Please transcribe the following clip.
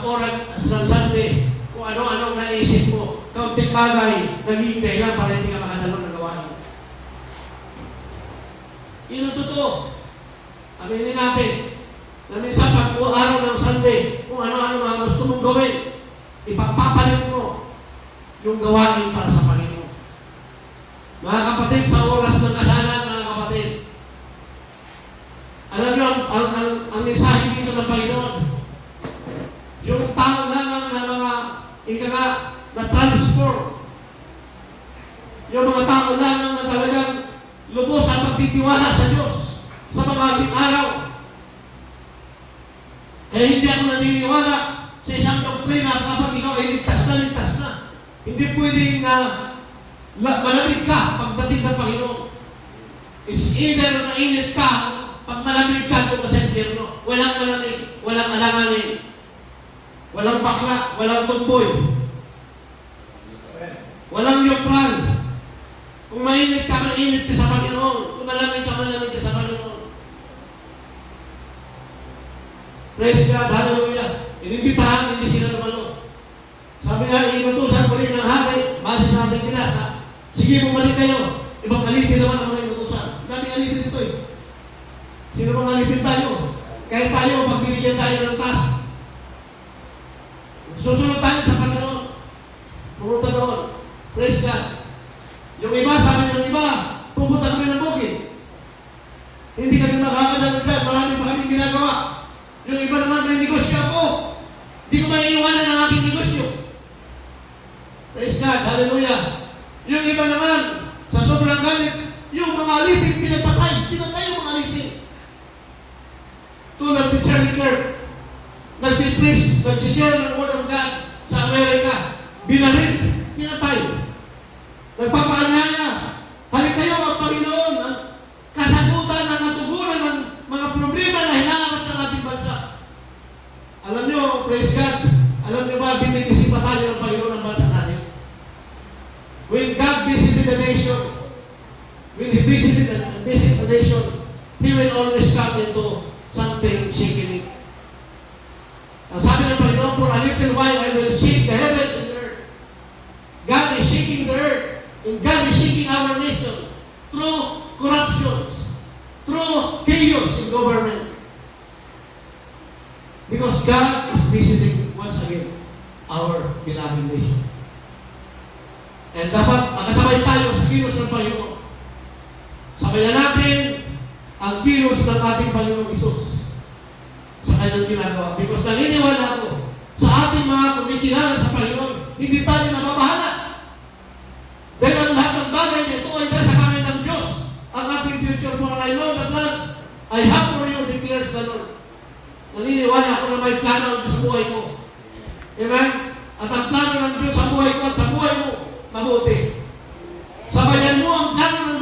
oras ng Sunday, kung ano-anong naisip mo, kaunting bagay, naging dahilan para hindi ka makadalo ng gawain. Yun ang totoo. Aminin natin, na minsan pag araw ng Sunday, kung ano-ano mga gusto mong gawin, ipagpapalit mo yung gawain para sa Panginoon. Mga kapatid, sa oras ng kasalan, mga kapatid, alam niyo, ang mensahe dito ng Panginoon, yung tao lamang na mga na-transform, yung mga tao lamang na talagang lubos ang pagtitiwala sa Diyos sa mga abing araw. Kaya hindi ako naniniwala sa isang doktrina kapag ikaw ay ligtas na. Hindi pwedeng malamig ka pagdating ng Panginoon. It's either mainit ka, pag malamig ka doon sa impyerno. Walang malamig, walang alanganin, walang bakla, walang tumboy, walang neutral. Kung mainit ka sa Panginoon. Kung malamig ka sa Panginoon. Praise God, hallelujah. Inimbitahan, hindi sila lumalo. Sabi nga, inutusan ko rin ng hari, base sa ating binasa, sige, bumalik kayo. Ibang alipin naman ang mga inutusan. Dami alipin dito eh. Sino bang alipin tayo? Kahit tayo, pag binigyan tayo ng task, susunod tayo sa Panginoon. Pumunta doon. Praise God. Yung iba, sabi ng iba, pupunta kami ng bukid. Hindi kami makakadalog dyan. Marami pa kami ginagawa. Yung iba naman, may negosyo ako. Hindi ko maiiwanan ang aking negosyo. Praise God. Hallelujah. Yung iba naman, sa sobrang galit, yung mga alipin pinapatay. Pinatay yung mga alipin. Tulad ni Charlie Clark, nag-preach, nagsishare ng Word of God sa Amerika. Binaril, pinatay. Nagpapaanyaya. Halik kayo ang Panginoon, ang kasagutan, ang natugunan ng mga problema na hinaharap ng ating bansa. Alam nyo, praise God, alam nyo ba, binibisita tayo ng Panginoon ang bansa natin? When God visited the nation, when He visited the nation, He will always come into something shaking. Ang sabi ng Panginoon, for a little while I will shake the heavens and the earth. God is shaking the earth. And God is shaking our nation through corruptions, through chaos in government. Because God is visiting once again our beloved nation. And dapat makasabay tayo sa kilos ng Panginoon. Sabayan natin ang kilos ng ating Panginoong Isus sa kanyang ginagawa. Because naniniwala ako sa ating mga kumikilala sa Panginoon, hindi tayo nababahala. Dahil ang lahat ng bagay nito ay nasa kamay ng Diyos. Ang ating future for I know the plans I have for you, declares the Lord. Naniniwala ako na may plano ng Diyos sa buhay ko. Amen? At ang plano ng Diyos sa buhay ko at sa buhay mo, mabuti. Sabayan mo ang plano ng